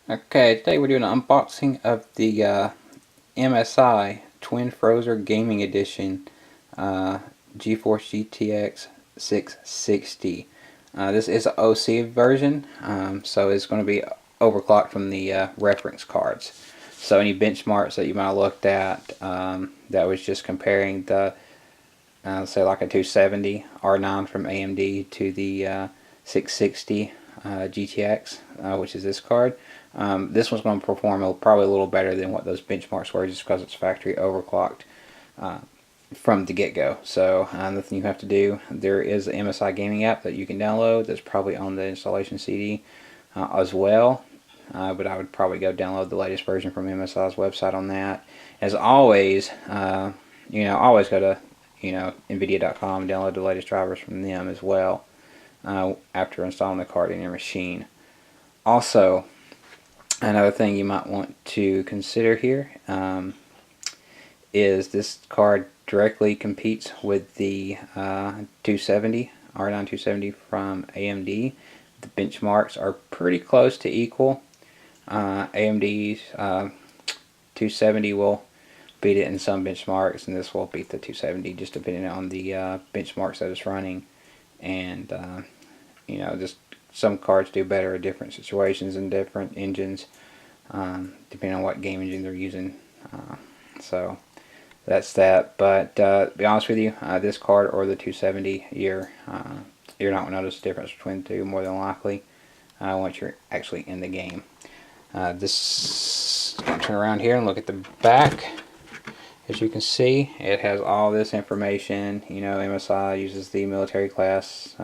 Okay, today we're doing an unboxing of the MSI Twin Frozr Gaming Edition GeForce GTX 660. This is an OC version, so it's going to be overclocked from the reference cards. So any benchmarks that you might have looked at that was just comparing the, say like a 270 R9 from AMD to the 660 GTX, which is this card. This one's going to perform probably a little better than what those benchmarks were, just because it's factory overclocked from the get-go. So nothing you have to do. There is an MSI gaming app that you can download that's probably on the installation CD as well. But I would probably go download the latest version from MSI's website on that. As always, always go to NVIDIA.com and download the latest drivers from them as well after installing the card in your machine. Also, another thing you might want to consider here is this card directly competes with the 270, R9 270 from AMD. The benchmarks are pretty close to equal. AMD's 270 will beat it in some benchmarks, and this will beat the 270 just depending on the benchmarks that it's running. And just some cards do better at different situations and different engines, depending on what game engine they're using. So that's that. But to be honest with you, this card or the 270, you're not going to notice the difference between the two more than likely once you're actually in the game. This, I'm going to turn around here and look at the back. As you can see, it has all this information. MSI uses the military class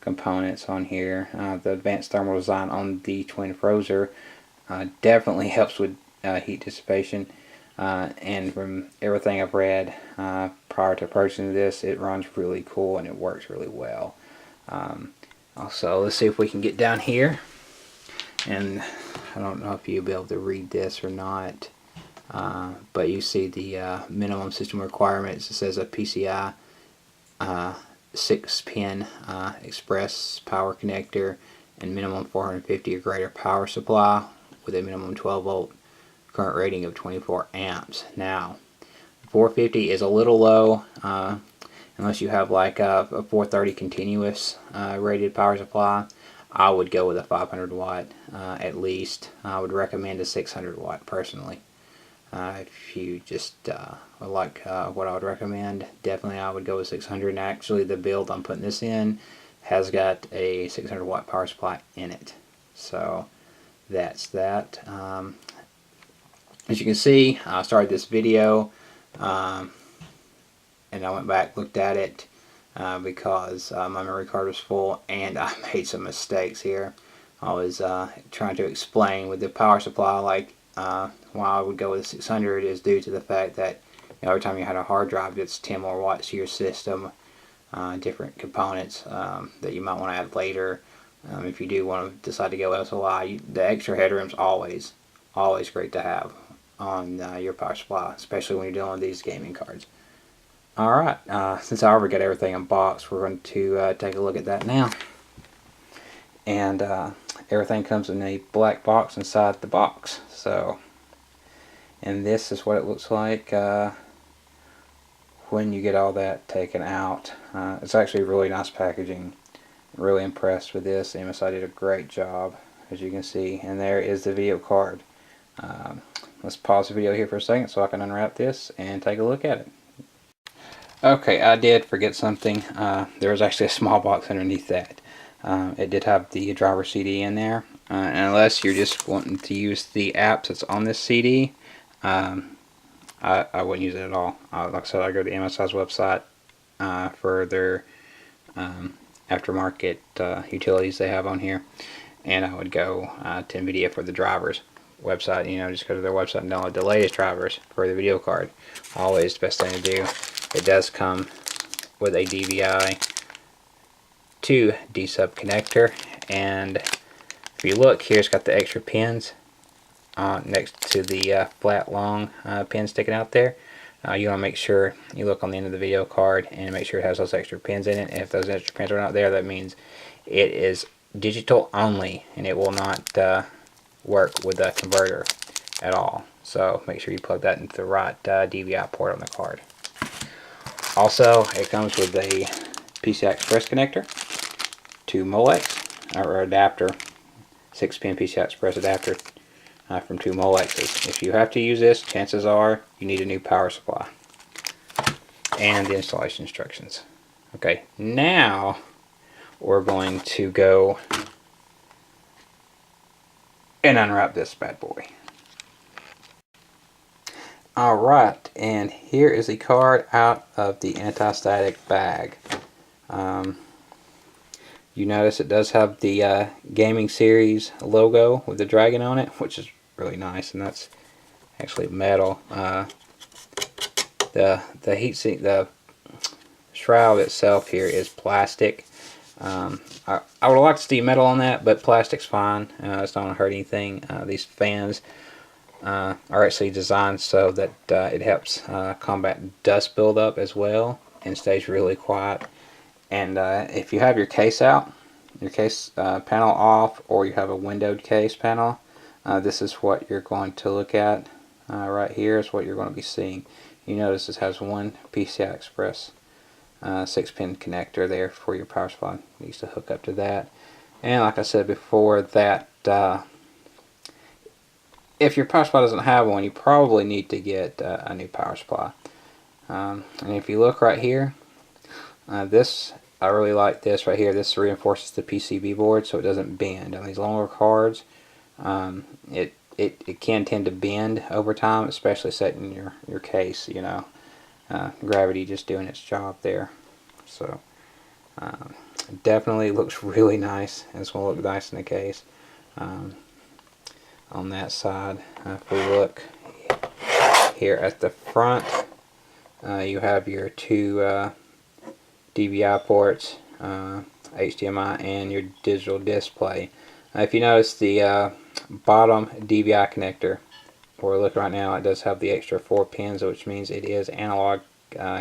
components on here. The advanced thermal design on the Twin Frozr definitely helps with heat dissipation. And from everything I've read prior to purchasing this, it runs really cool and it works really well. Also, let's see if we can get down here. And I don't know if you'll be able to read this or not. But you see the minimum system requirements. It says a PCI 6-pin express power connector and minimum 450 or greater power supply with a minimum 12 volt current rating of 24 amps. Now 450 is a little low unless you have like a 430 continuous rated power supply. I would go with a 500 watt at least. I would recommend a 600 watt personally. If you just like what I would recommend, definitely I would go with 600. And actually the build I'm putting this in has got a 600 watt power supply in it. So that's that. As you can see, I started this video and I went back, looked at it because my memory card was full and I made some mistakes here. I was trying to explain with the power supply, like why I would go with 600 is due to the fact that every time you had a hard drive, it's 10 more watts to your system, different components that you might want to add later. If you do want to decide to go SLI, the extra headroom's always great to have on your power supply, especially when you're dealing with these gaming cards. Alright, since I already got everything unboxed, we're going to take a look at that now. And everything comes in a black box inside the box. So, and this is what it looks like when you get all that taken out. It's actually really nice packaging. Really impressed with this. MSI did a great job, as you can see. And there is the video card. Let's pause the video here for a second so I can unwrap this and take a look at it. Okay, I did forget something. There was actually a small box underneath that. It did have the driver CD in there, and unless you're just wanting to use the apps that's on this CD, I wouldn't use it at all. Like I said, I go to MSI's website for their aftermarket utilities they have on here, and I would go to NVIDIA for the drivers website. Just go to their website and download the latest drivers for the video card. Always the best thing to do. It does come with a DVI to D-sub connector, and if you look here, it's got the extra pins next to the flat long pin sticking out there. You want to make sure you look on the end of the video card and make sure it has those extra pins in it. And if those extra pins are not there, that means it is digital only and it will not work with the converter at all. So make sure you plug that into the right DVI port on the card. Also, it comes with a PCI Express connector, 2 Molex or adapter, 6-pin PCI Express adapter from 2 Molexes. If you have to use this, chances are you need a new power supply. And the installation instructions. Okay, now we're going to go and unwrap this bad boy. Alright, and here is the card out of the anti-static bag. You notice it does have the gaming series logo with the dragon on it, which is really nice, and that's actually metal. The heatsink, the shroud itself here is plastic. I would like to see metal on that, but plastic's fine. It's not going to hurt anything. These fans are actually designed so that it helps combat dust buildup as well, and stays really quiet. And if you have your case out, your case panel off, or you have a windowed case panel, this is what you're going to look at. Right here is what you're going to be seeing. You notice this has one PCI Express 6-pin connector there for your power supply. It needs to hook up to that. And like I said before, that if your power supply doesn't have one, you probably need to get a new power supply. And if you look right here, this, I really like this right here. This reinforces the PCB board so it doesn't bend. On these longer cards, it can tend to bend over time, especially setting your case, you know. Gravity just doing its job there. So definitely looks really nice, and it's going to look nice in the case. On that side, if we look here at the front, you have your 2 DVI ports, HDMI, and your digital display. If you notice the bottom DVI connector, where we're looking right now, it does have the extra 4 pins, which means it is analog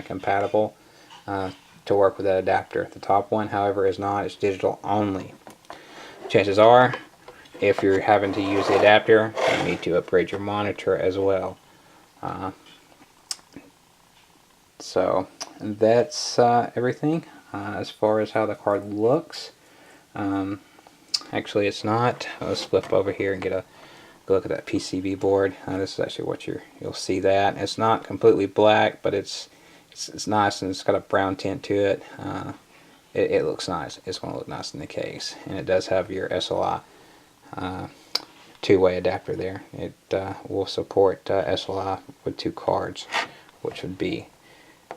compatible to work with that adapter. The top one, however, is not. It's digital only. Chances are, if you're having to use the adapter, you need to upgrade your monitor as well. So that's everything as far as how the card looks. Actually, it's not. Let's flip over here and get a look at that PCB board. This is actually what you'll see that. It's not completely black, but it's nice, and it's got a brown tint to it. It looks nice. It's going to look nice in the case. And it does have your SLI 2-way adapter there. It will support SLI with 2 cards, which would be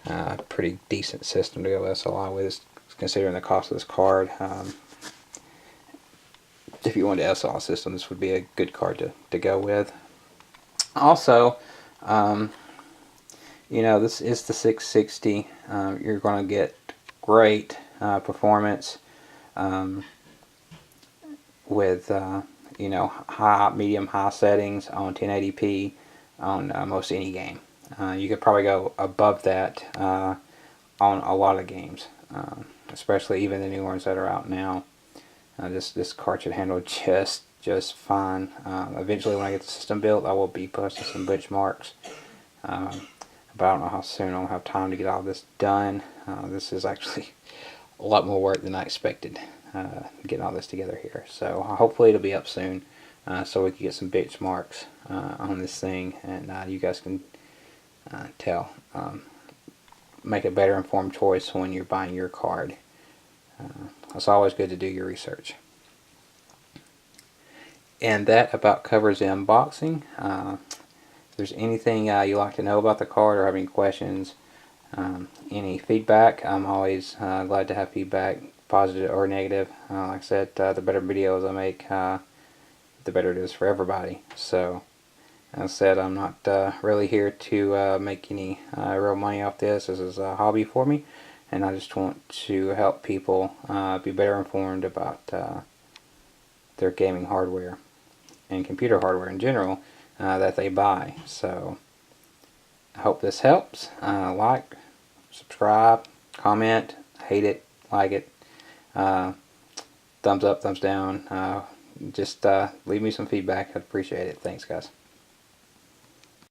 a pretty decent system to go SLI with, considering the cost of this card. If you want an SLI system, this would be a good card to go with. Also, you know, this is the 660. You're going to get great performance with you know, high, medium, high settings on 1080p on most any game. You could probably go above that on a lot of games, especially even the new ones that are out now. This card should handle just fine. Eventually, when I get the system built, I will be posting some benchmarks. But I don't know how soon I'll have time to get all this done. This is actually a lot more work than I expected, getting all this together here. So hopefully it'll be up soon, so we can get some benchmarks on this thing, and you guys can make a better informed choice when you're buying your card. It's always good to do your research. And that about covers the unboxing. If there's anything you'd like to know about the card, or have any questions, any feedback, I'm always glad to have feedback, positive or negative. Like I said, the better videos I make, the better it is for everybody. So, as I said, I'm not really here to make any real money off this. This is a hobby for me, and I just want to help people be better informed about their gaming hardware and computer hardware in general that they buy. So I hope this helps. Like, subscribe, comment, hate it, like it, thumbs up, thumbs down, just leave me some feedback. I'd appreciate it. Thanks, guys.